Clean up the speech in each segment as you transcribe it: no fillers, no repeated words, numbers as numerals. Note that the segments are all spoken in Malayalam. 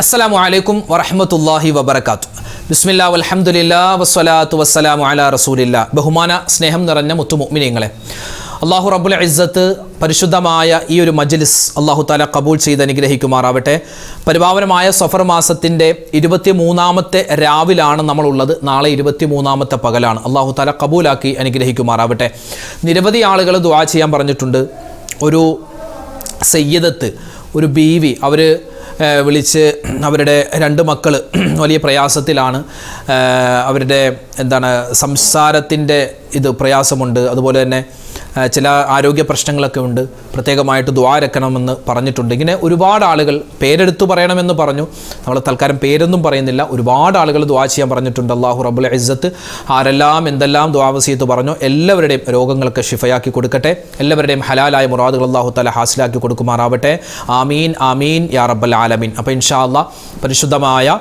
അസ്സലാമു അലൈക്കും വറഹ്മത്തുള്ളാഹി വബറകാതുഹു. ബിസ്മില്ലാ വൽഹംദുലില്ലാ വസ്സലാത്തു വസ്സലാമു അലാ റസൂലില്ലാ. ബഹുമാന സ്നേഹം നിറഞ്ഞ മുത്തു മുഅ്മിനീങ്ങളെ, അല്ലാഹു റബ്ബുൽ ഇസ്സത്ത് പരിശുദ്ധമായ ഈ ഒരു മജ്ലിസ് അല്ലാഹു തആല ഖബൂൽ ചെയ്ത് അനുഗ്രഹിക്കുമാറാവട്ടെ. പരിപാവനമായ സഫർ മാസത്തിൻ്റെ 23-ാമത്തെ രാവിലാണ് നമ്മളുള്ളത്. നാളെ 23-ാമത്തെ പകലാണ്. അല്ലാഹു തആല ഖബൂലാക്കി അനുഗ്രഹിക്കുമാറാവട്ടെ. നിരവധി ആളുകൾ ദുആ ചെയ്യാൻ പറഞ്ഞിട്ടുണ്ട്. ഒരു സയ്യിദത്ത്, ഒരു ബീവി, അവർ വിളിച്ച് അവരുടെ 2 മക്കൾ വലിയ പ്രയാസത്തിലാണ്. അവരുടെ സംസാരത്തിൻ്റെ പ്രയാസമുണ്ട്. അതുപോലെ തന്നെ ചില ആരോഗ്യ പ്രശ്നങ്ങളൊക്കെ ഉണ്ട്. പ്രത്യേകമായിട്ട് ദുആ രക്കണമെന്ന് പറഞ്ഞിട്ടുണ്ട്. ഇങ്ങനെ ഒരുപാട് ആളുകൾ പേരെടുത്തു പറയണമെന്ന് പറഞ്ഞു. നമ്മൾ തൽക്കാലം പേരൊന്നും പറയുന്നില്ല. ഒരുപാട് ആളുകൾ ദുആ ചെയ്യാൻ പറഞ്ഞിട്ടുണ്ട്. അല്ലാഹു റബ്ബുൽ ഇസ്സത്ത് ആരെല്ലാം എന്തെല്ലാം ദുആ വസിയത്ത് പറഞ്ഞു എല്ലാവരുടെയും രോഗങ്ങൾക്ക് ശിഫയാക്കി കൊടുക്കട്ടെ. എല്ലാവരുടെയും ഹലാലായ മുറാദുകൾ അല്ലാഹു തആല ഹാസിലാക്കി കൊടുക്കുമാറാവട്ടെ. ആമീൻ ആമീൻ യാ റബ്ബൽ ആലമീൻ. അപ്പോൾ ഇൻഷാ അല്ലാഹ് പരിശുദ്ധമായ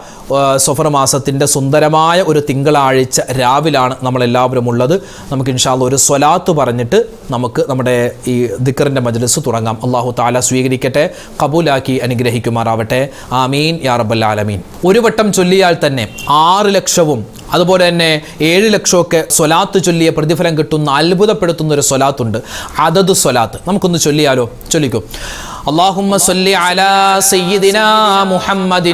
സഫർ മാസത്തിൻ്റെ സുന്ദരമായ ഒരു തിങ്കളാഴ്ച രാവിലാണ് നമ്മളെല്ലാവരും ഉള്ളത്. നമുക്ക് ഇൻഷാ അല്ലാഹ് ഒരു സ്വലാത്ത് പറഞ്ഞിട്ട് നമുക്ക് നമ്മുടെ ഈ ദിക്റിൻ്റെ മജ്ലിസ് തുടങ്ങാം. അല്ലാഹു തആല സ്വീകരിക്കട്ടെ, ഖബൂലാക്കി അനുഗ്രഹിക്കുമാറാവട്ടെ. ആമീൻ യാ റബ്ബൽ ആലമീൻ. ഒരു വട്ടം ചൊല്ലിയാൽ തന്നെ 6 ലക്ഷവും അതുപോലെ തന്നെ 7 ലക്ഷമൊക്കെ സ്വലാത്ത് ചൊല്ലിയ പ്രതിഫലം കിട്ടുന്ന അത്ഭുതപ്പെടുത്തുന്ന ഒരു സ്വലാത്തുണ്ട്, അദദ് സ്വലാത്ത്. നമുക്കൊന്ന് ചൊല്ലിയാലോ? ചൊല്ലിക്കും. اللهم صل على سيدنا محمد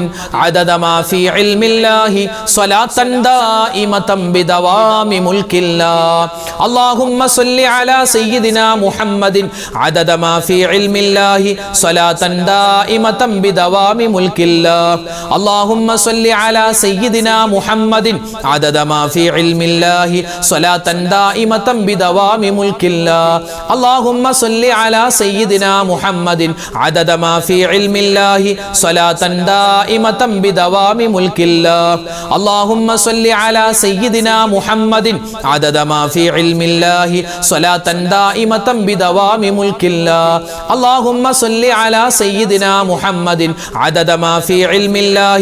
عدد ما في علم الله صلاة دائمة بدوام ملك الله. اللهم صل على سيدنا محمد عدد ما في علم الله صلاة دائمة بدوام ملك الله. اللهم صل على سيدنا محمد عدد ما في علم الله صلاة دائمة بدوام ملك الله. اللهم صل على سيدنا محمد عدد ما في علم الله صلاة دائمة بدوام ملك الله. اللهم صل على سيدنا محمد عدد ما في علم الله صلاة دائمة بدوام ملك الله. اللهم صل على سيدنا محمد عدد ما في علم الله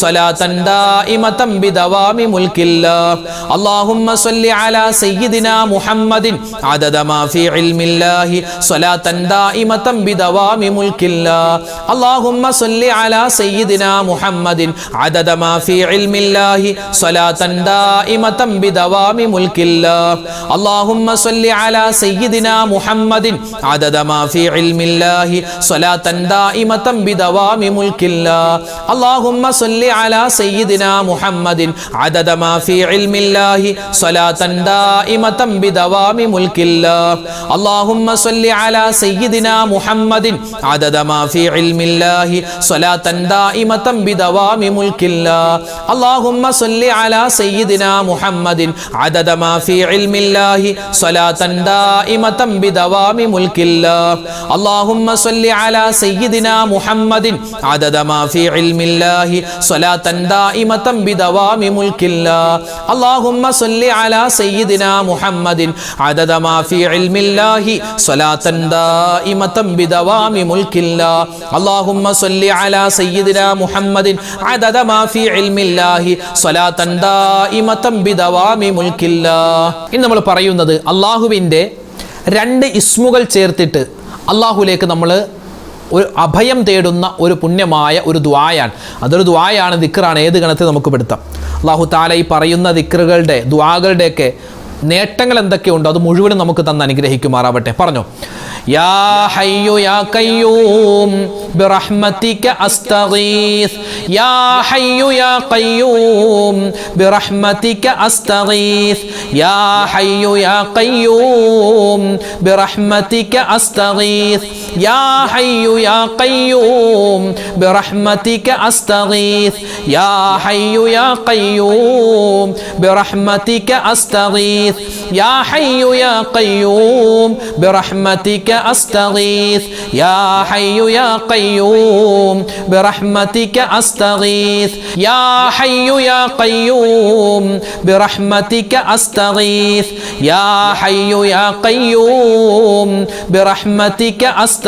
صلاة دائمة بدوام ملك الله. اللهم صل على سيدنا محمد عدد ما في علم الله صلاة دائمة بدوام ملك الله. اللهم صل على سيدنا محمد عدد ما في علم الله صلاة دائمة بدوام ملك الله. اللهم صل على سيدنا محمد عدد ما في علم الله صلاة دائمة بدوام ملك الله. اللهم صل على سيدنا محمد عدد ما في علم الله صلاة دائمة بدوام ملك الله. اللهم صل على سيدنا محمد عدد ما في علم الله صلاة دائمة بدوام ملك الله. اللهم صل على سيدنا محمد عدد ما في علم الله صلاة دائمة بدوام ملك الله. اللهم صل على سيدنا محمد عدد ما في علم الله صلاة دائمة بدوام ملك الله. اللهم صل على سيدنا محمد عدد ما في علم الله صلاة دائمة بدوام ملك الله. اللهم صل على سيدنا محمد عدد ما في علم الله صلاة دائمة بدوام ملك الله. ഇന്ന് നമ്മൾ പറയുന്നത് അല്ലാഹുവിൻ്റെ 2 ഇസ്മുകൾ ചേർത്തിട്ട് അല്ലാഹുവിലേക്ക് നമ്മൾ ഒരു അഭയം തേടുന്ന ഒരു പുണ്യമായ ഒരു ദുആയാണ്. അതൊരു ദുആയാണ്, ദിക്റാണ്. ഏത് ഗണത്തിൽ നമുക്ക് പെടുത്താം. അല്ലാഹു തആല ഈ പറയുന്ന ദിക്റുകളുടെ ദുആകളുടെയൊക്കെ നേട്ടങ്ങൾ എന്തൊക്കെയുണ്ടോ അത് മുഴുവനും നമുക്ക് തന്ന് അനുഗ്രഹിക്കുമാറാവട്ടെ. പറഞ്ഞു, യാ ഹയ്യു യാ ഖയ്യൂം ബിറഹ്മതിക അസ്തഗീസ്. യാ ഹയ്യു യാ ഖയ്യൂം ബിറഹ്മതിക അസ്തഗീസ്. യാ ഹയ്യു യാ ഖയ്യൂം ബിറഹ്മതിക അസ്തഗീസ്. യാ ഹയ്യു യാ ഖയ്യൂം ബിറഹ്മതിക അസ്തഗീസ്. യാ ഹയ്യു യാ ഖയ്യൂം ബിറഹ്മതിക അസ്തഗീസ്. യാ ഹയ്യു യാ ഖയ്യൂം ബിറഹ്മതിക أستغيث. يا حي يا قيوم برحمتك أستغيث. يا حي يا قيوم برحمتك أستغيث. يا حي يا قيوم برحمتك أستغيث.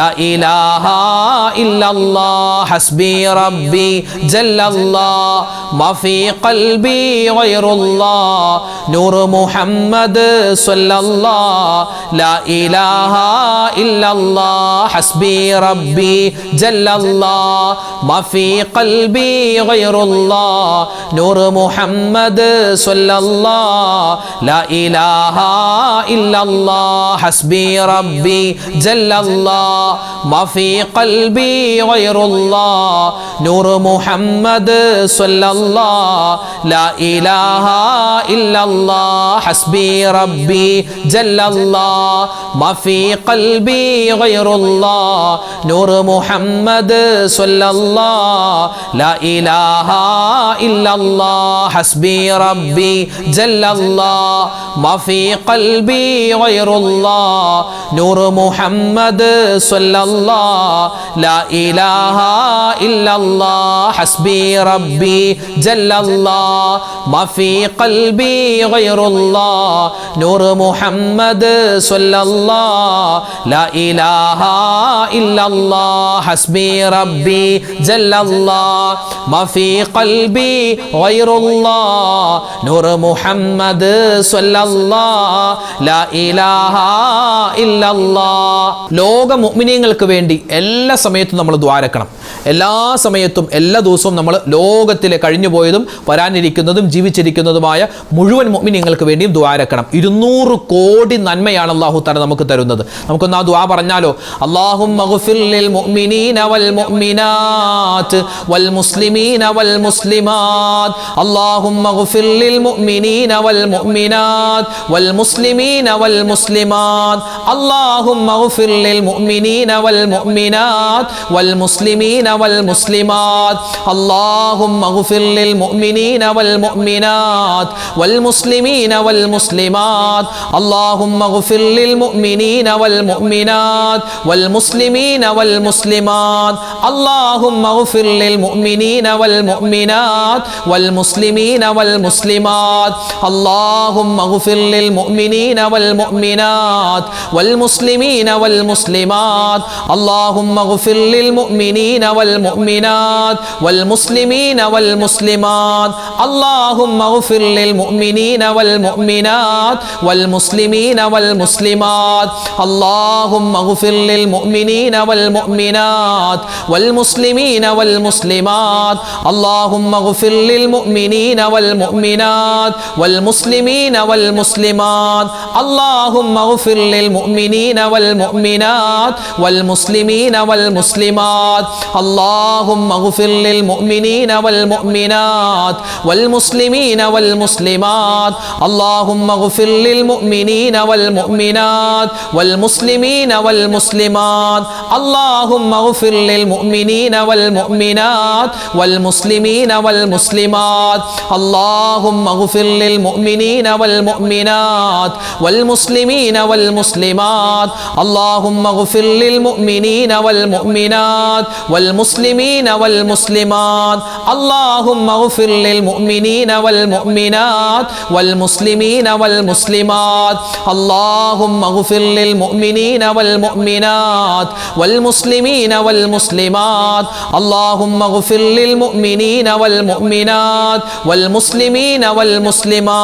ലാ ഇലാഹ ഇല്ലല്ലാഹ് ഹസ്ബി റബ്ബി ജല്ലല്ലാഹ് മാ ഫീ ഖൽബി ഗൈറുല്ലാഹ് നൂർ മുഹമ്മദ് സ്വല്ലല്ലാഹ് ലാ ഇലാഹ ഇല്ലല്ലാഹ് ഹസ്ബി റബ്ബി ജല്ലല്ലാഹ് മാ ഫീ ഖൽബി ഗൈറുല്ലാഹ് നൂർ മുഹമ്മദ് സ്വല്ലല്ലാഹ് ലാ ഇലാഹ ഇല്ലല്ലാഹ് ഹസ്ബി റബ്ബി ജല്ലല്ലാഹ് മാ ഫീ ഖൽബി ഗൈറുല്ലാഹ് നൂർ മുഹമ്മദ് സ്വല്ലല്ലാഹ് ലാ ഇലാഹ ഇല്ലല്ലാഹ് ഹസ്ബി റബ്ബി ജല്ലല്ലാഹ് മാ ഫീ ഖൽബി ഗൈറുല്ലാഹ് നൂർ മുഹമ്മദ് സ്വല്ലല്ലാഹ് ലാ ഇലാഹ ഇല്ലല്ലാഹ് ഹസ്ബി റബ്ബി ജല്ലല്ലാഹ് മാ ഫീ ഖൽബി ഗൈറുല്ലാഹ് നൂർ മുഹമ്മദ് സ്വല്ലല്ലാഹ് ലാ ഇലാഹ ഇല്ലല്ലാഹ് ഹസ്ബി റബ്ബി ജല്ലല്ലാഹ് മാ ഫീ ഖൽബി ഗൈറുല്ലാഹ് നൂർ മുഹമ്മദ് സ്വല്ലല്ലാഹ് ലാ ഇലാഹ ഇല്ലല്ലാഹ് ഹസ്ബി റബ്ബി ജല്ലല്ലാഹ് മാ ഫീ ഖൽബി ഗൈറുല്ലാഹ് നൂർ മുഹമ്മദ് സ്വല്ലല്ലാഹ് ലാ ഇലാഹ ഇല്ലല്ലാഹ്. ലോക മുഅ്മിനീങ്ങൾക്ക് വേണ്ടി എല്ലാ സമയത്തും നമ്മൾ ദ്വാരക്കണം. എല്ലാ സമയത്തും എല്ലാ ദിവസവും നമ്മൾ ലോകത്തിലെ കഴിഞ്ഞുപോയതും വരാനിരിക്കുന്നതും ജീവിച്ചിരിക്കുന്നതുമായ മുഴുവൻ മുഅ്മിനീങ്ങൾക്ക് വേണ്ടിയും ദ്വാരക്കണം. 200 കോടി നന്മയാണ് അല്ലാഹു തആല നമുക്ക് തരുന്നത്. നമുക്കൊന്ന് ആ ദുആ പറഞ്ഞാലോ? അല്ലാഹുമ്മ ഗ്ഫിർ ലിൽ മുഅ്മിനീന വൽ മുഅ്മിനാത്ത് വൽ മുസ്ലിമീന വൽ മുസ്ലിമാത്ത് അല്ലാഹുമ്മ ഗ്ഫിർ ലിൽ മുഅ്മിനീന വൽ മുഅ്മിനാത്ത് വൽ മുസ്ലിമീന വൽ മുസ്ലിമാത്ത് അല്ലാഹുമ്മ ഗ്ഫിർ ലിൽ മുഅ്മിനീന വൽ മുഅ്മിനാത്ത് വൽ മുസ്ലിമീന വൽ മുസ്ലിമാത്ത് അല്ലാഹുമ്മ ഗ്ഫിർ ലിൽ മുഅ്മിനീന വൽ മുഅ്മിനാത്ത് വൽ മുസ്ലിമീന വൽ മുസ്ലിമാത്ത് അല്ലാഹുമ്മ ഗ്ഫിർ ലിൽ മുഅ്മിനീന വൽ മുഅ്മിനാത്ത് വൽ മുസ്ലിമീന വൽ മുസ്ലിമാത്ത് അല്ലാഹുമ്മ ഗ്ഫിർ ലിൽ മുഅ്മിനീന വൽ മുഅ്മിനാത്ത് വൽ മുസ്ലിമീന വൽ മുസ്ലിമാത്ത് അല്ലാഹുമ്മ ഗ്ഫിർ ലിൽ മുഅ്മിനീന വൽ മുഅ്മിനാത്ത് വൽ മുസ്ലിമീന വൽ മുസ്ലിമാത്ത് അല്ലാഹുമ്മ ഗ്ഫിർ ലിൽ മുഅ്മിനീന വൽ മുഅ്മിനാത്ത് വൽ മുസ്ലിമീന വൽ മുസ്ലിമാത്ത് അല്ലാഹുമ്മ ഗ്ഫിർ ലിൽ മുഅ്മിനീന വൽ മുഅ്മിനാത്ത് വൽ മുസ്ലിമീന വൽ മുസ്ലിമാത്ത് അല്ലാഹുമ്മ ഗ്ഫിർ ലിൽ മുഅ്മിനീന വൽ മുഅ്മിനാത്ത് വൽ മുസ്ലിമീന വൽ മുസ്ലിമാത്ത് അല്ലാഹുമ്മ ഗ്ഫിർ ലിൽ മുഅ്മിനീന വൽ മുഅ്മിനാത്ത് വൽ മുസ്ലിമീന വൽ മുസ്ലിമാത്ത് അല്ലാഹുമ്മ ഗ്ഫിർ ലിൽ മുഅ്മിനീന വൽ മുഅ്മിനാത്ത് വൽ മുസ്ലിമീന വൽ മുസ്ലിമാത്ത് അല്ലാഹുമ്മ ഗ്ഫിർ ലിൽ മുഅ്മിനീന വൽ മുഅ്മിനാത്ത് വൽ മുസ്ലിമീന വൽ മുസ്ലിമാത്ത് അല്ലാഹുമ്മ ഗ്ഫിർ ലിൽ മുഅ്മിനീന വൽ മുഅ്മിനാത്ത് വൽ മുസ്ലിമീന വൽ മുസ്ലിമാത്ത് അല്ലാഹുമ്മ ഗ്ഫിർ ലിൽ മുഅ്മിനീന വൽ മുഅ്മിനാത്ത് വൽ മുസ്ലിമീന വൽ മുസ്ലിമാത്ത് അല്ലാഹുമ്മ ഗ്ഫിർ ലിൽ മുഅ്മിനീന വൽ മുഅ്മിനാത്ത് വൽ മുസ്ലിമീന വൽ മുസ്ലിമാത്ത് അല്ലാഹുമ്മ ഗ്ഫിർ ലിൽ മുഅ്മിനീന വൽ മുഅ്മിനാത്ത് വൽ മുസ്ലിമീന വൽ മുസ്ലിമാത്ത് അല്ലാഹുമ്മ ഗ്ഫിർ ലിൽ മുഅ്മിനീന വൽ മുഅ്മിനാത്ത് വൽ മുസ്ലിമീന വൽ മുസ്ലിമാത്ത് അല്ലാഹുമ്മ ഗ്ഫിർ ലിൽ മുഅ്മിനീന വൽ മുഅ്മിനാത്ത് വൽ മുസ്ലിമീന വൽ മുസ്ലിമാത്ത് അല്ലാഹുമ്മ ഗ്ഫിർ ലിൽ മുഅ്മിനീന വൽ മുഅ്മിനാത്ത് വൽ മുസ്ലിമീന വൽ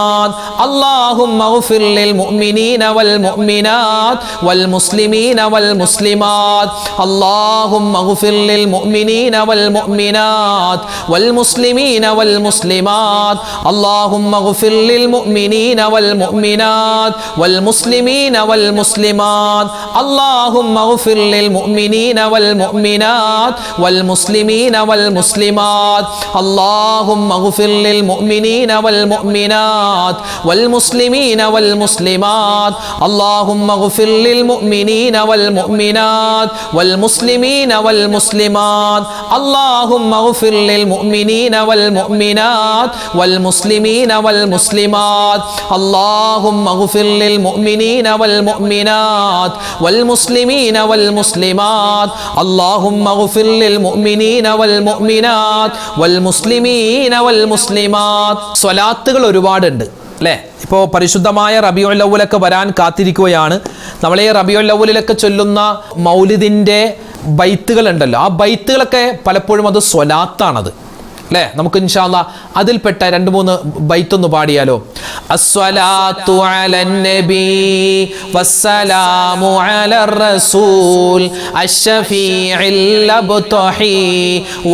മുസ്ലിമാത്ത് അല്ലാഹുമ്മ ഗ്ഫിർ ലിൽ മുഅ്മിനീന വൽ മുഅ്മിനാത്ത് വൽ മുസ്ലിമീന വൽ മുസ്ലിമാത്ത് അല്ലാഹുമ്മ ഗ്ഫിർ ലിൽ മുഅ്മിനീന വൽ മുഅ്മിനാത്ത് വൽ മുസ്ലിമീന വൽ മുസ്ലിമാത്ത് അല്ലാഹുമ്മ ഗ്ഫിർ ലിൽ മുഅ്മിനീന വൽ മുഅ്മിനാത്ത് വൽ മുസ്ലിമീന വൽ മുസ്ലിമാത്ത് അല്ലാഹുമ്മ ഗ്ഫിർ ലിൽ മുഅ്മിനീന വൽ മുഅ്മിനാത്ത് വൽ മുസ്ലിമീന വൽ മുസ്ലിമാത്ത് അല്ലാഹുമ്മ ഗ്ഫിർ ലിൽ മുഅ്മിനീന വൽ മുഅ്മിനാത്ത് വൽ മുസ്ലിമീന വൽ മുസ്ലിമാത്ത് അല്ലാഹുമ്മ ഗ്ഫിർ ലിൽ മുഅ്മിനീന വൽ മുഅ്മിനാത്ത് വൽ മുസ്ലിമീന വൽ മുസ്ലിമാത്ത് അല്ലാഹുമ്മ ഗ്ഫിർ ലിൽ മുഅ്മിനീന വൽ മുഅ്മിനാത്ത് വൽ മുസ്ലിമീന വൽ മുസ്ലിമാത്ത് അല്ലാഹുമ്മ ഗ്ഫിർ ലിൽ മുഅ്മിനീന വൽ മുഅ്മിനാത്ത് വൽ മുസ്ലിമീന വൽ മുസ്ലിമാത്ത് അല്ലാഹുമ്മ ഗ്ഫിർ ലിൽ മുഅ്മിനീന വൽ മുഅ്മിനാത്ത് വൽ മുസ്ലിമീന വൽ മുസ്ലിമാത്ത്. സ്വലാത്തുകൾ ഒരുപാടുണ്ട്. അല്ലേ? ഇപ്പോൾ പരിശുദ്ധമായ റബീഉൽ അവ്വലൊക്കെ വരാൻ കാത്തിരിക്കുകയാണ്. നമ്മൾ ഈ റബീഉൽ അവ്വലിലൊക്കെ ചൊല്ലുന്ന മൗലിദിൻ്റെ ബൈത്തുകൾ ഉണ്ടല്ലോ, ആ ബൈത്തുകളൊക്കെ പലപ്പോഴും അത് സ്വലാത്താണത്, അല്ലേ? നമുക്ക് ഇൻഷാ അല്ലാഹ് അതിൽപ്പെട്ട 2-3 ബൈത്തൊന്ന് പാടിയാലോ? അസ്സലാത്തു അലൻ നബി വസ്സലാമു അലർ റസൂൽ അശ്ശഫീഇൽ അബ്തഹി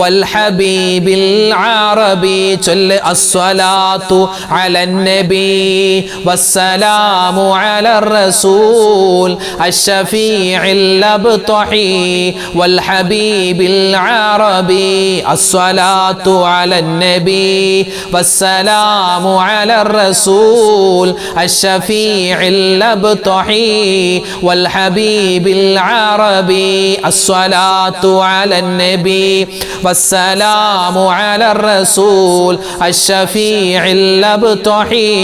വൽ ഹബീബിൽ അറബി. ചൊല്ല് അസ്സലാത്തു അലൻ നബി വസ്സലാമു അലർ റസൂൽ അശ്ശഫീഇൽ അബ്തഹി വൽ ഹബീബിൽ അറബി. അസ്സലാത്തു على النبي والسلام على الرسول الشفيع الأبطحي والحبيب العربي. الصلاة على النبي والسلام على الرسول الشفيع الأبطحي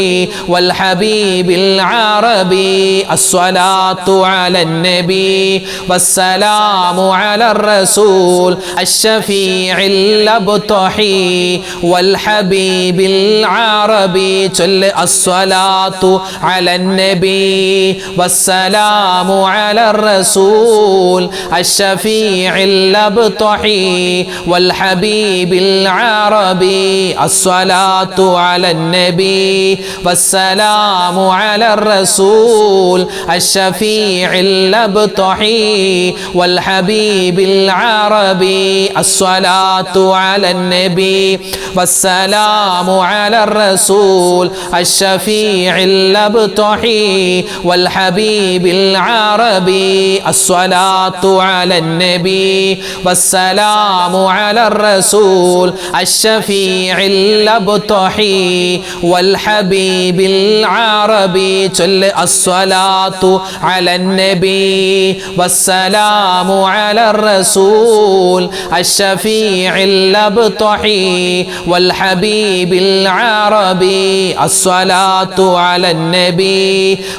والحبيب العربي. الصلاة على النبي والسلام على الرسول الشفيع الأبطحي والحبيب العربي. ചൊല്ല് അസ്സലാത്തു അലൻ നബി വസ്സലാമു അലർ റസൂൽ അശ്ശഫീഇൽ അബ്തഹി വൽ ഹബീബിൽ അറബി. അസ്സലാത്തു അലൻ നബി വസ്സലാമു അലർ റസൂൽ അശ്ശഫീഇൽ അബ്തഹി വൽ ഹബീബിൽ അറബി. അസ്സലാത്തു അലൻ നബി والسلام على الرسول الشفيع الأبطحي والحبيب العربي. الصلاة على النبي والسلام على الرسول الشفيع الأبطحي والحبيب العربي. ചൊല്ല് الصلاة على النبي والسلام على الرسول الشفيع الأبطحي والحبيب العربي. الصلاة على النبي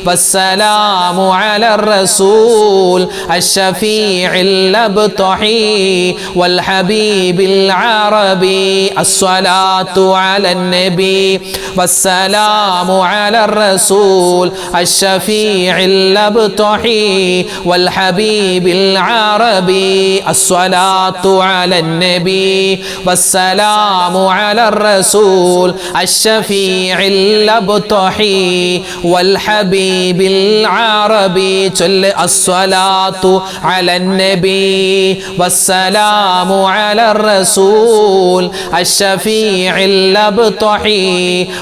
والسلام على الرسول الشفيع الأبطحي والحبيب العربي. الصلاة على النبي والسلام على الرسول الشفيع الأبطحي والحبيب العربي. الصلاة على النبي والسلام على الرسول الشفيع الأبطحي والحبيب العربي. ചൊല്ല് الصلاة على النبي والسلام على الرسول الشفيع الأبطحي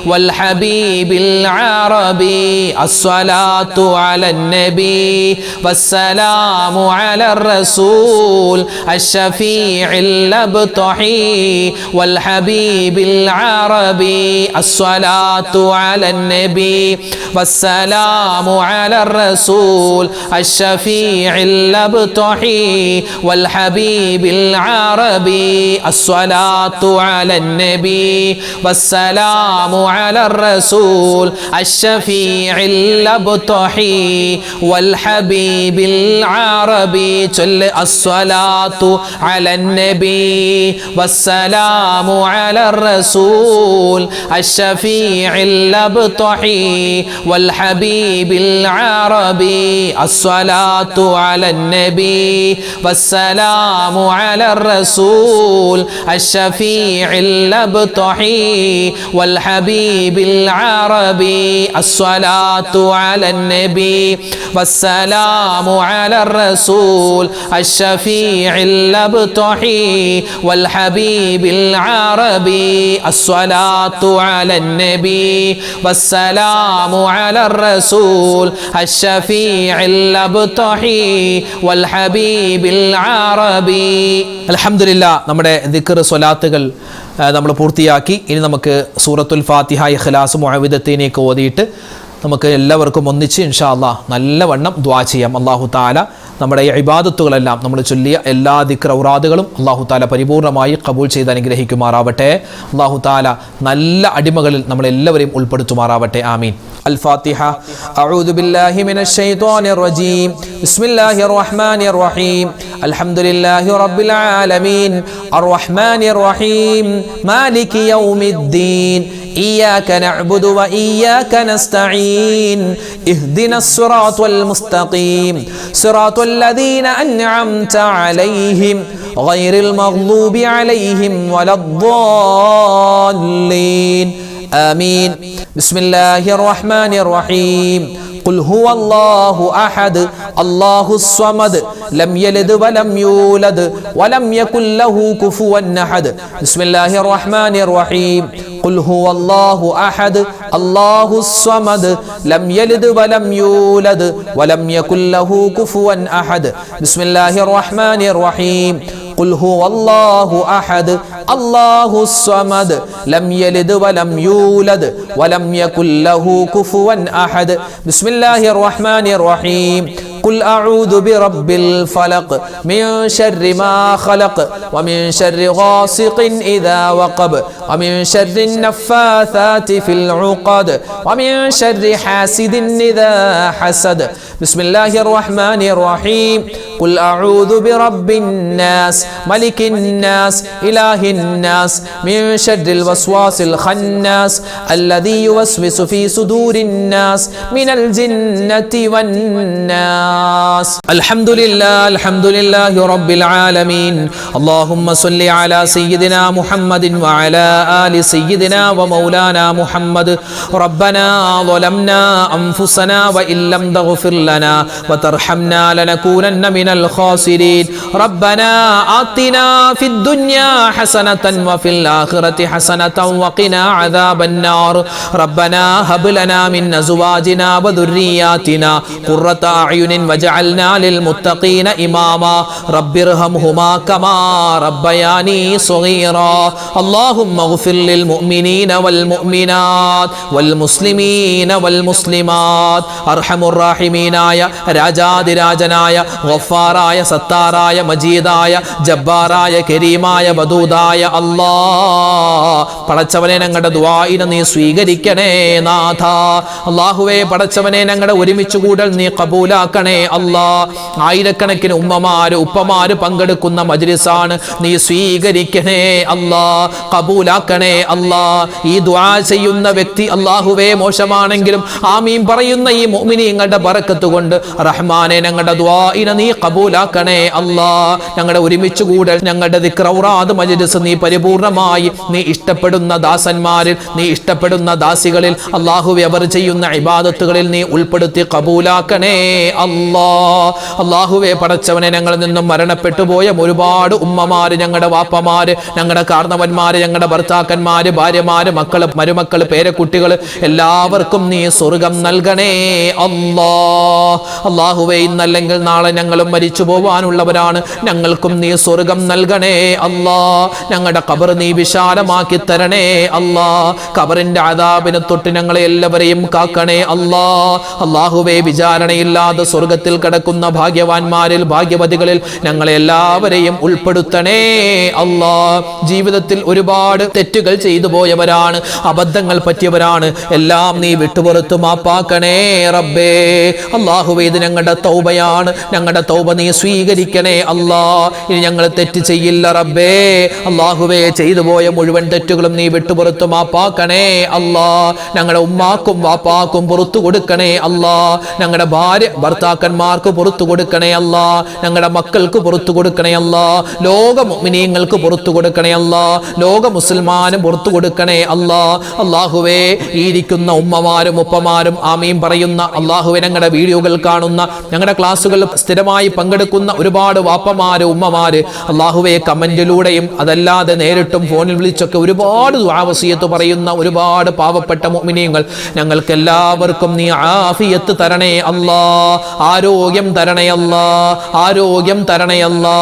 والحبيب العربي. الصلاة على النبي والسلام على الرسول الشفيع الأبطحي والحبيب العربي. الصلاة على النبي والسلام على الرسول الشفيع الأبطحي والحبيب العربي. الصلاة على النبي والسلام على الرسول الشفيع الأبطحي والحبيب العربي. ചൊല്ല് الصلاة على النبي والسلام على الرسول الشفيع الأبطحي والحبيب العربي. الصلاة على النبي والسلام على الرسول الشفيع الأبطحي والحبيب العربي. الصلاة على النبي والسلام على الرسول الشفيع الأبطحي والحبيب العربي. الصلاة على النبي والسلام على الرسول الشفيع الأبطحي والحبيب العربي. അൽഹംദുലില്ലാ, നമ്മുടെ ദിക്ർ സ്വലാത്തുകൾ നമ്മൾ പൂർത്തിയാക്കി. ഇനി നമുക്ക് സൂറത്തുൽ ഫാത്തിഹ, ഇഖ്ലാസ്, മുഅവ്വിദത്തൈനൊക്കെ ഓതിയിട്ട് നമുക്ക് എല്ലാവർക്കും ഒന്നിച്ച് ഇൻഷാ അല്ലാഹ് നല്ലവണ്ണം ദുആ ചെയ്യാം. അല്ലാഹു തആല നമ്മുടെ ഈ ഇബാദത്തുകളെല്ലാം നമ്മൾ ചൊല്ലിയ എല്ലാ ദിക്ർ ഔറാദുകളും അല്ലാഹു തആല പരിപൂർണമായി ഖബൂൽ ചെയ്ത് അനുഗ്രഹിക്കുമാറാവട്ടെ. അല്ലാഹു തആല നല്ല അടിമകളിൽ നമ്മളെല്ലാവരെയും ഉൾപ്പെടുത്തുമാറാവട്ടെ. ആമീൻ. الفاتحة. أعوذ بالله من الشيطان الرجيم. بسم الله الرحمن الرحيم. അൽഹംദുലില്ലാഹി റബ്ബിൽ ആലമീൻ അർറഹ്മാനിർ റഹീം മാലികി യൗമിദ്ദീൻ إياك نعبد وإياك نستعين اهدنا الصراط المستقيم صراط الذين أنعمت عليهم غير المغضوب عليهم ولا الضالين آمين بسم الله الرحمن الرحيم قل هو الله أحد الله الصمد لم يلد ولم يولد ولم يكن له كفوا أحد بسم الله الرحمن الرحيم قل هو الله أحد الله الصمد لم يلد ولم يولد ولم يكن له كفوا أحد بسم الله الرحمن الرحيم قل هو الله أحد الله الصمد لم يلد ولم يولد ولم يكن له كفوا أحد بسم الله الرحمن الرحيم قل أعوذ برب الفلق من شر ما خلق ومن شر غاسق إذا وقب ومن شر النفاثات في العقد ومن شر حاسد إذا حسد بسم الله الرحمن الرحيم قل أعوذ برب الناس ملك الناس إله الناس من شر الوسواس الخناس الذي يوسوس في صدور الناس من الجنة والناس الحمد لله رب العالمين اللهم صل على سيدنا محمد وعلى آل سيدنا ومولانا محمد ربنا ظلمنا أنفسنا وإن لم تغفر لنا وترحمنا لنكونن من الخاسرين ربنا آتنا في الدنيا حسنة وفي الآخرة حسنة وقنا عذاب النار ربنا هب لنا من أزواجنا وذرياتنا قرة أعين واجعلنا للمتقين إماما رب ارحمهما كما ربياني صغيرا اللهم اغفر للمؤمنين والمؤمنات والمسلمين والمسلمات أرحم الراحمين يا രാജാതിരാജനായ ഗഫാറായ സത്താറായ മജീദായ ജബ്ബാറായ കരീമായ വദൂദായ അല്ലാ പടച്ചവനെ ഞങ്ങളുടെ ദുആഇനെ നീ സ്വീകരിക്കണേ നാഥ അല്ലാഹുവേ പടച്ചവനെ ഞങ്ങളുടെ ഒരുമിച്ച് കൂടൽ നീ ഖബൂലാക്കണേ അല്ലാ ആയിരക്കണക്കിന് ഉമ്മമാര് ഉപ്പമാര് പങ്കെടുക്കുന്ന മജ്ലിസാണ് നീ സ്വീകരിക്കണേ അല്ലാ ഖബൂലാക്കണേ അല്ലാ ഈ ദുആ ചെയ്യുന്ന വ്യക്തി അല്ലാഹുവേ മോശമാണെങ്കിലും ആമീൻ പറയുന്ന ഈ മുഅ്മിനീങ്ങളുടെ ബറക്കത്ത് കൊണ്ട് റഹ്മാനെ ഞങ്ങളുടെ ദുആഇനെ നീ ഖബൂലാക്കണേ അല്ലാ ഞങ്ങളുടെ ഒരുമിച്ച് കൂടൽ ഞങ്ങളുടെ ദിക്ർ ഔറാദ് മജ്ലിസ് നീ പരിപൂർണമായി നീ ഇഷ്ടപ്പെടുന്ന ദാസന്മാരിൽ നീ ഇഷ്ടപ്പെടുന്ന ദാസികളിൽ അല്ലാഹുവേ അവർ ചെയ്യുന്ന ഇബാദത്തുകളിൽ നീ ഉൾപ്പെടുത്തി ഖബൂലാക്കണേ അല്ലാ അല്ലാഹുവേ പടച്ചവനെ ഞങ്ങളിൽ നിന്നും മരണപ്പെട്ടു പോയ ഒരുപാട് ഉമ്മമാര് ഞങ്ങളുടെ വാപ്പമാര് ഞങ്ങളുടെ കാർന്നവന്മാര് ഞങ്ങളുടെ ഭർത്താക്കന്മാര് ഭാര്യമാര് മക്കള് മരുമക്കള് പേരക്കുട്ടികള് എല്ലാവർക്കും നീ സ്വർഗം നൽകണേ അല്ലാ അല്ലാഹുവേ ഇന്നല്ലെങ്കിൽ നാളെ ഞങ്ങളും മരിച്ചു പോവാനുള്ളവരാണ് ഞങ്ങൾക്കും നീ സ്വർഗം നൽകണേ അല്ലാ ഞങ്ങളുടെ ഖബർ നീ വിശാലമാക്കി തരണേ അല്ലാ ഖബറിന്റെ അദാബിനെ തൊട്ട് ഞങ്ങളെ എല്ലാവരെയും കാക്കണേ അല്ലാ അല്ലാഹുവേ വിചാരണയില്ലാതെ സ്വർഗത്തിൽ കിടക്കുന്ന ഭാഗ്യവാന്മാരിൽ ഭാഗ്യവതികളിൽ ഞങ്ങളെ എല്ലാവരെയും ഉൾപ്പെടുത്തണേ അല്ലാ ജീവിതത്തിൽ ഒരുപാട് തെറ്റുകൾ ചെയ്തു പോയവരാണ് അബദ്ധങ്ങൾ പറ്റിയവരാണ് എല്ലാം നീ വിട്ടുപുറത്തു മാപ്പാക്കണേ റബ്ബേ അല്ലാഹുവേ ഇത് ഞങ്ങളുടെ തൗബയാണ് ഞങ്ങളുടെ തൗബ നീ സ്വീകരിക്കണേ അല്ലാ ഇനി ഞങ്ങൾ തെറ്റ് ചെയ്യില്ല റബ്ബേ അല്ലാഹുവേ ചെയ്തു പോയ മുഴുവൻ തെറ്റുകളും നീ വിട്ടുപുറത്തു മാപ്പാക്കണേ അല്ലാ ഞങ്ങളുടെ ഉമ്മാക്കും വാപ്പാക്കും പുറത്തു കൊടുക്കണേ അല്ലാ ഞങ്ങളുടെ ഭാര്യ ഭർത്താക്കന്മാർക്ക് പുറത്തു കൊടുക്കണേ അല്ലാ ഞങ്ങളുടെ മക്കൾക്ക് പുറത്തു കൊടുക്കണേ അല്ലാ ലോക മുഅ്മിനീങ്ങൾക്ക് പുറത്തു കൊടുക്കണേ അല്ലാ ലോക മുസ്ലിമാനും പുറത്തു കൊടുക്കണേ അല്ലാ അല്ലാഹുവേ ഈ ഇരിക്കുന്ന ഉമ്മമാരും ഉപ്പമാരും ആമീൻ പറയുന്ന അല്ലാഹുവേ ഞങ്ങളുടെ വീഡിയോകൾ കാണുന്ന ഞങ്ങളുടെ ക്ലാസ്സുകൾ സ്ഥിരമായി പങ്കെടുക്കുന്ന ഒരുപാട് വാപ്പമാര് ഉമ്മമാര് അല്ലാഹുവേ കമന്റിലൂടെയും അതല്ലാതെ നേരിട്ടും ഫോണിൽ വിളിച്ചൊക്കെ ഒരുപാട് ദുആ വസിയത്ത് പറയുന്ന ഒരുപാട് പാവപ്പെട്ട മുഅ്മിനീങ്ങൾ ഞങ്ങൾക്ക് എല്ലാവർക്കും നീ ആഫിയത്ത് തരണേ അല്ലാ ആരോഗ്യം തരണേ അല്ലാ ആരോഗ്യം തരണേ അല്ലാ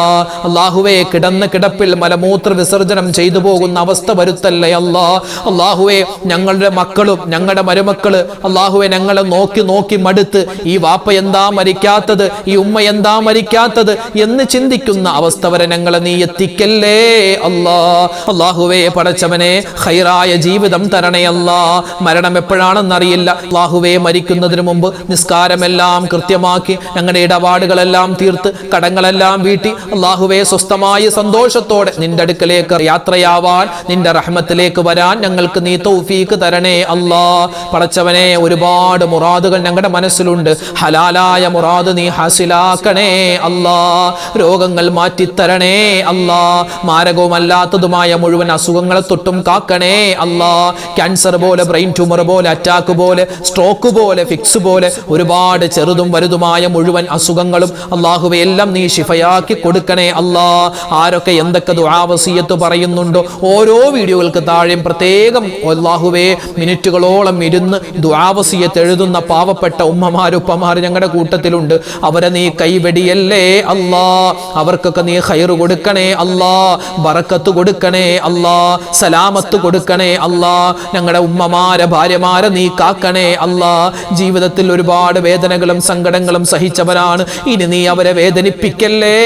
അല്ലാഹുവേ കിടന്ന കിടപ്പിൽ മലമൂത്ര വിസർജനം ചെയ്തു പോകുന്ന അവസ്ഥ വരുത്തല്ലേ അല്ലാ അല്ലാഹുവേ ഞങ്ങളുടെ മക്കളും ഞങ്ങളുടെ മരുമക്കള് അല്ലാഹുവേ ഞങ്ങളെ നോക്കി നോക്കി മടുത്ത് ഈ വാപ്പ എന്താ മരിക്കാത്തത് ഈ ഉമ്മ എന്താ മരിക്കാത്തത് എന്ന് ചിന്തിക്കുന്ന അവസ്ഥ വരെ ഞങ്ങളെ നീ എത്തിക്കല്ലേ അല്ലാ. അല്ലാഹുവേ പടച്ചവനെ ഖൈറായ ജീവിതം തരണേ അല്ലാ. മരണം എപ്പോഴാണെന്നറിയില്ല. അല്ലാഹുവേ മരിക്കുന്നതിന് മുമ്പ് നിസ്കാരമെല്ലാം കൃത്യമാക്കി ഞങ്ങളുടെ ഇടപാടുകളെല്ലാം തീർത്ത് കടങ്ങളെല്ലാം വീട്ടി അല്ലാഹുവേ സ്വസ്ഥമായ സന്തോഷത്തോടെ നിന്റെ അടുക്കലേക്ക് യാത്രയാവാൻ നിന്റെ റഹ്മത്തിലേക്ക് വരാൻ ഞങ്ങൾക്ക് നീ തൗഫീക്ക് തരണേ അല്ലാ. പടച്ചവനെ ഒരുപാട് മുറാദുകൾ ഞങ്ങളുടെ മനസ്സിലുണ്ട്. ഹലാലായ മുറാദ് നീ ഹാസിലാക്കണേ അല്ലാ. രോഗങ്ങൾ മാറ്റിത്തരണേ അല്ലാ. മാരകവുമല്ലാത്തതുമായ മുഴുവൻ അസുഖങ്ങളെ തൊട്ടും കാക്കണേ അല്ലാ. ക്യാൻസർ പോലെ, ബ്രെയിൻ ട്യൂമർ പോലെ, അറ്റാക്ക് പോലെ, സ്ട്രോക്ക് പോലെ, ഫിക്സ് പോലെ ഒരുപാട് ചെറുതും വലുതുമായ മുഴുവൻ അസുഖങ്ങളും അല്ലാഹുവേ എല്ലാം നീ ശിഫയാക്കി കൊടുക്കണേ അല്ലാ. ആരൊക്കെ എന്തൊക്കെ ദുആ വസിയത്ത് പറയുന്നുണ്ടോ ഓരോ വീഡിയോകൾക്ക് താഴെയും പ്രത്യേകം അല്ലാഹുവേ മിനിറ്റുകളോളം ഇരുന്ന് ദുആ വസിയത്ത് എഴുതുന്ന പാവപ്പെട്ട ഉമ്മമാരുപ്പമാർ ഞങ്ങളുടെ കൂട്ടത്തിലുണ്ട്. അവരെ നീ കൈവെടിയല്ലേ അല്ലാ. അവർക്കൊക്കെ നീ ഖൈർ കൊടുക്കണേ അല്ലാ. ബറക്കത്ത് കൊടുക്കണേ അല്ലാ. സലാമത്ത് കൊടുക്കണേ അല്ലാ. ഞങ്ങളുടെ ഉമ്മമാരെ ഭാര്യമാരെ നീ കാക്കണേ അല്ലാ. ജീവിതത്തിൽ ഒരുപാട് വേദനകളും സങ്കടങ്ങളും സഹിച്ചവരാണ്. ഇനി നീ അവരെ വേദനിപ്പിക്കല്ലേ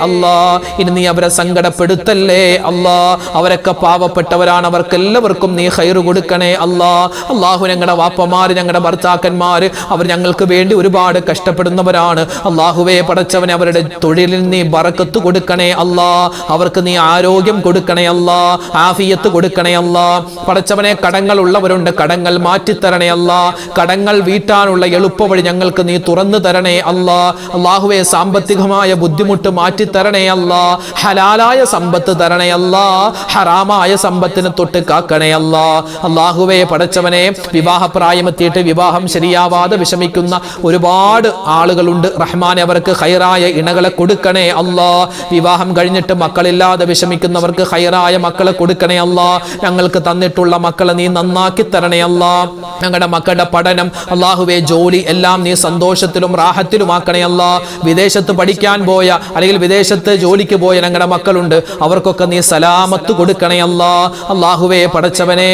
അല്ലാ. ഇനി നീ അവരെ സങ്കടപ്പെടുത്തല്ലേ അല്ലാ. അവരൊക്കെ പാവപ്പെട്ടവരാണ്. അവർക്കെല്ലാവർക്കും നീ ഖൈർ കൊടുക്കണേ അല്ലാ. അല്ലാഹു ഞങ്ങളുടെ വാപ്പമാര്, ഞങ്ങളുടെ ഭർത്താക്കന്മാര്, അവർ ഞങ്ങൾക്ക് വേണ്ടി ഒരുപാട് കഷ്ടപ്പെടുന്നവരാണ്. അല്ലാഹുവേ പടച്ചവനെ അവരുടെ തൊഴിലിൽ നീ ബറക്കത്ത് കൊടുക്കണേ അല്ലാ. അവർക്ക് നീ ആരോഗ്യം കൊടുക്കണേ അല്ലാ. ആഫിയത്ത് കൊടുക്കണേ അല്ലാ. പടച്ചവനെ കടങ്ങൾ ഉള്ളവരുണ്ട്, കടങ്ങൾ മാറ്റിത്തരണേ അല്ലാ. കടങ്ങൾ വീട്ടാനുള്ള എളുപ്പവഴി ഞങ്ങൾക്ക് നീ തുറന്നു തരണേ അല്ലാ. അല്ലാഹുവേ സാമ്പത്തികമായ ബുദ്ധിമുട്ട് മാറ്റിത്തരണേ അല്ലാ. ഹലാലായ സമ്പത്ത് തരണേ അല്ലാ. ഹറാമായ സമ്പത്തിനെ തൊട്ട് കാക്കണേ അല്ലാ. അല്ലാഹുവേ പടച്ചവനെ വിവാഹപ്രായമെത്തിയിട്ട് വിവാഹം ശരിയാവാതെ വിഷമിക്കുന്ന ഒരുപാട് ആളുകളുണ്ട്. റഹ്മാനെ അവർക്ക് ഖൈറായ ഇണകളെ കൊടുക്കണേ അല്ലാ. വിവാഹം കഴിഞ്ഞിട്ട് മക്കളില്ലാതെ വിഷമിക്കുന്നവർക്ക് ഖൈറായ മക്കളെ കൊടുക്കണേ അല്ലാ. ഞങ്ങൾക്ക് തന്നിട്ടുള്ള മക്കളെ നീ നന്നാക്കി തരണേ അല്ലാ. ഞങ്ങളുടെ മക്കളുടെ പഠനം അല്ലാഹുവേ ജോലി എല്ലാം നീ സന്തോഷത്തിലും റാഹത്തിലുമാക്കണേ അല്ലാ. വിദേശത്ത് പഠിക്കാൻ പോയ അല്ലെങ്കിൽ വിദേശത്ത് ജോലിക്ക് പോയ ഞങ്ങളുടെ മക്കളുണ്ട്. അവർക്കൊക്കെ നീ സലാമത്ത് കൊടുക്കണേ അല്ലാ. അല്ലാഹുവേ പടച്ചവനെ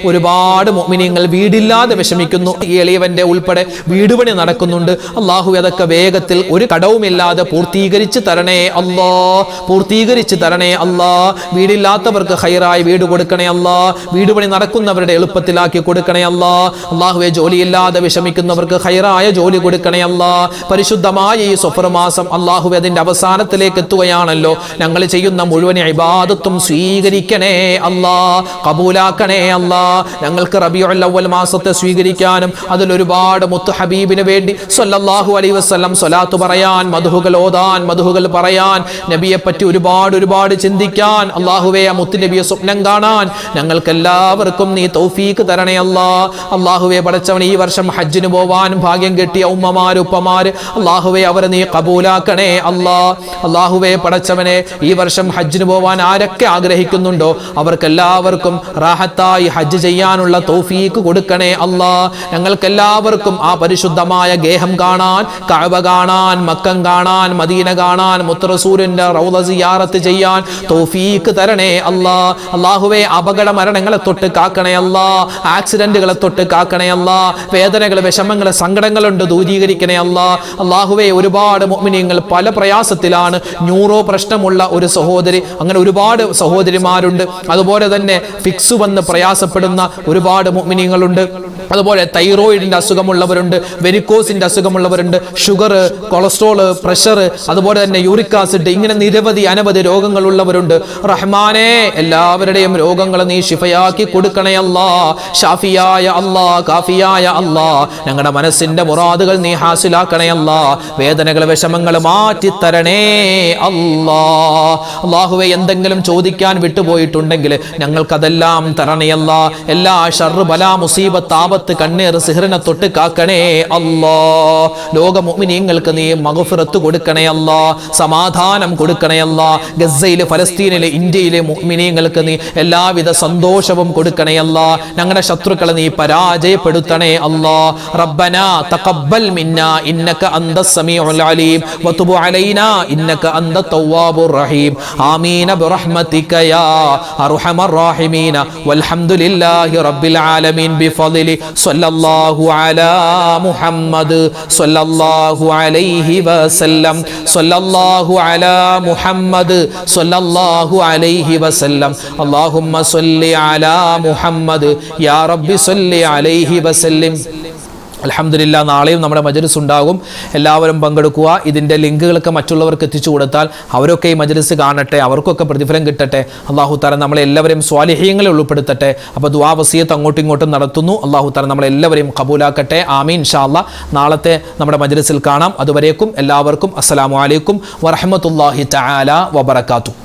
ഒരുപാട് മുഅ്മിനീങ്ങൾ വീടില്ലാതെ വിഷമിക്കുന്നു. ഈ എളിയവന്റെ ഉൾപ്പെടെ വീട് പണി നടക്കുന്നുണ്ട്. അല്ലാഹു അതൊക്കെ വേഗത്തിൽ ഒരു കടവുമില്ലാതെ പൂർത്തീകരിച്ച് തരണേ അല്ലാ. പൂർത്തീകരിച്ച് തരണേ അല്ലാ. വീടില്ലാത്തവർക്ക് ഖൈറായ വീട് കൊടുക്കണേ അല്ലാ. വീട് പണി നടക്കുന്നവരുടെ എളുപ്പത്തിലാക്കി കൊടുക്കണേ അല്ലാ. അല്ലാഹുവേ ജോലിയില്ലാതെ വിഷമിക്കുന്നവർക്ക് ഖൈറായ ജോലി കൊടുക്കണേ അല്ലാ. പരിശുദ്ധമായ ഈ സഫർ മാസം അല്ലാഹുവേ അതിന്റെ അവസാനത്തിലേക്ക് എത്തുകയാണല്ലോ. ഞങ്ങൾ ചെയ്യുന്ന മുഴുവൻ ഇബാദത്തും സ്വീകരിക്കണേ അല്ലാ. കബൂലാക്കണേ അല്ലാ. ഞങ്ങൾക്ക് റബീഉൽ അവ്വൽ മാസത്തെ സ്വീകരിക്കാനും അതിലൊരുപാട് മുത്ത് ഹബീബിന് വേണ്ടി സ്വല്ലല്ലാഹു അലൈഹി വസല്ലം സ്വലാത്ത് പറയാൻ, മദ്ഹുകൾ ഓതാൻ, മദ്ഹുകൾ പറയാൻ, നബിയെ പറ്റി ഒരുപാട് ചിന്തിക്കാൻ, അല്ലാഹുവേ ആ മുത്ത് നബിയെ സ്വപ്നം കാണാൻ ഞങ്ങൾക്ക് എല്ലാവർക്കും നീ തൗഫീക്ക് തരണേ അല്ലാ. അല്ലാഹുവേ പടച്ചവൻ ഈ വർഷം ഹജ്ജിന് പോവാൻ ഭാഗ്യം കിട്ടിയ ഉമ്മമാര് ഉപ്പമാര് അല്ലാഹുവേ അവരെ നീ കബൂലാക്കണേ അല്ലാ. അല്ലാഹുവേ പടച്ചവനെ ഈ വർഷം ഹജ്ജിന് പോവാൻ ആരൊക്കെ ആഗ്രഹിക്കുന്നുണ്ടോ അവർക്കെല്ലാവർക്കും റാഹത്തായി ഹജ്ജ് ചെയ്യാനുള്ള തൗഫീക്ക് കൊടുക്കണേ അല്ലാ. ഞങ്ങൾക്കെല്ലാവർക്കും ആ പരിശുദ്ധമായ ഗേഹം കാണാൻ, കഅബ കാണാൻ, മക്കം കാണാൻ, മദീന കാണാൻ, മുത്ത് റസൂലിന്റെ റൗള സിയാറത്ത് ചെയ്യാൻ തൗഫീക്ക് തരണേ അല്ലാ. അല്ലാഹുവേ അപകട മരണങ്ങളെ തൊട്ട് കാക്കണേ അല്ലാ. ആക്സിഡന്റുകളെ തൊട്ട് കാക്കണേ അല്ലാ. വേദനകൾ, വിഷമങ്ങൾ, സങ്കടങ്ങളുണ്ട് ദൂരീകരിക്കണേ അല്ലാ. അല്ലാഹുവേ ഒരുപാട് മുഅ്മിനീങ്ങൾ പല പ്രയാസത്തിലാണ്. ന്യൂറോ പ്രശ്നമുള്ള ഒരു സഹോദരി, അങ്ങനെ ഒരുപാട് സഹോദരിമാരുണ്ട്. അതുപോലെ തന്നെ ഫിക്സ് വന്ന് പ്രയാസപ്പെടുന്ന ഒരുപാട് മുഅ്മിനീങ്ങളുണ്ട്. അതുപോലെ തൈറോയിഡിന്റെ അസുഖമുള്ളവരുണ്ട്, വെരിക്കോസിന്റെ അസുഖമുള്ളവരുണ്ട്, ഷുഗർ, കൊളസ്ട്രോൾ, പ്രഷർ, അതുപോലെ തന്നെ യൂറിക് ആസിഡ്, ഇങ്ങനെ നിരവധി അനവധി രോഗങ്ങളുള്ളവരുണ്ട്. റഹ്മാനെ എല്ലാവരുടെയും രോഗങ്ങൾ നീ ശിഫയാക്കി കൊടുക്കണേ അല്ലാ. ഷാഫിയായ അല്ലാ, കാഫിയായ അല്ലാ, ഞങ്ങളുടെ മനസ്സിന്റെ മുറാദുകൾ നീ ഹാസിലാക്കണേ അല്ലാ. വേദനകൾ, വിഷമങ്ങൾ മാറ്റി തരണേ അല്ലാ. അല്ലാഹുവേ എന്തെങ്കിലും ചോദിക്കാൻ വിട്ടുപോയിട്ടുണ്ടെങ്കിൽ ഞങ്ങൾക്കതെല്ലാം തരണേ അല്ലാ. എല്ലാ ഷർറ്, ബലാ, മുസീബത്ത്, ആപത്ത്, കണ്ണീർ, സിഹ്റിനെ തൊട്ട് കാക്കണേ അല്ലാ. ലോക മുഅ്മിനീങ്ങൾക്ക് നീ മഗ്ഫിറത്ത് കൊടുക്കണേ അല്ലാ. സമാധാനം കൊടുക്കണേ അല്ലാ. ഗസയിലെ, ഫലസ്തീനിലെ, ഇന്ത്യയിലെ മുഅ്മിനീങ്ങൾക്ക് നീ എല്ലാവിധ സന്തോഷവും കൊടുക്കണേ അല്ലാ. ഞങ്ങളുടെ ശത്രുക്കളെ നീ പരാജയപ്പെടുത്തണേ അല്ലാ. റബ്ബനാ തഖബ്ബൽ മിന്നാ ഇന്നക അന്തസ് സമീഉൽ അലീം വതുബ് അലൈനാ ഇന്നക അന്ത തവ്വാബുർ റഹീം. ആമീൻ ബിറഹ്മതിക യാ അർഹമർ റഹീമീൻ. വൽഹംദുലില്ലാഹി റബ്ബിൽ ആലമീൻ ബിഫദ്ലി സ്വല്ലല്ലാഹു അലാ മുഹമ്മദ് സ്വല്ലല്ലാഹു അലൈഹി അലൈഹി വസല്ലം സ്വല്ലല്ലാഹു അലാ മുഹമ്മദ് സ്വല്ലല്ലാഹു അലൈഹി വസല്ലം അല്ലാഹുമ്മ സ്വല്ലി അലാ മുഹമ്മദ് യാ റബ്ബി സ്വല്ലി അലൈഹി വസല്ലം. അൽഹംദുലില്ലാ, നാളെയും നമ്മുടെ മജ്‌ലിസ് ഉണ്ടാകും. എല്ലാവരും പങ്കെടുക്കുക. ഇതിൻ്റെ ലിങ്കുകളൊക്കെ മറ്റുള്ളവർക്ക് എത്തിച്ചു കൊടുത്താൽ അവരൊക്കെ ഈ മജ്‌ലിസ് കാണട്ടെ, അവർക്കൊക്കെ പ്രതിഫലം കിട്ടട്ടെ. അല്ലാഹു തആല നമ്മളെല്ലാവരെയും സ്വാലിഹീങ്ങളിൽ ഉൾപ്പെടുത്തട്ടെ. അപ്പോൾ ദുആ വസിയത്ത് അങ്ങോട്ടും ഇങ്ങോട്ടും നടത്തുന്നു. അല്ലാഹു തആല നമ്മളെല്ലാവരെയും ഖബൂലാക്കട്ടെ. ആമീൻ. ഇൻഷാ അല്ലാഹ് നാളത്തെ നമ്മുടെ മജ്‌ലിസിൽ കാണാം. അതുവരേക്കും എല്ലാവർക്കും അസ്സലാമു അലൈക്കും വറഹ്മത്തുള്ളാഹി തആല വബറകാതുഹു.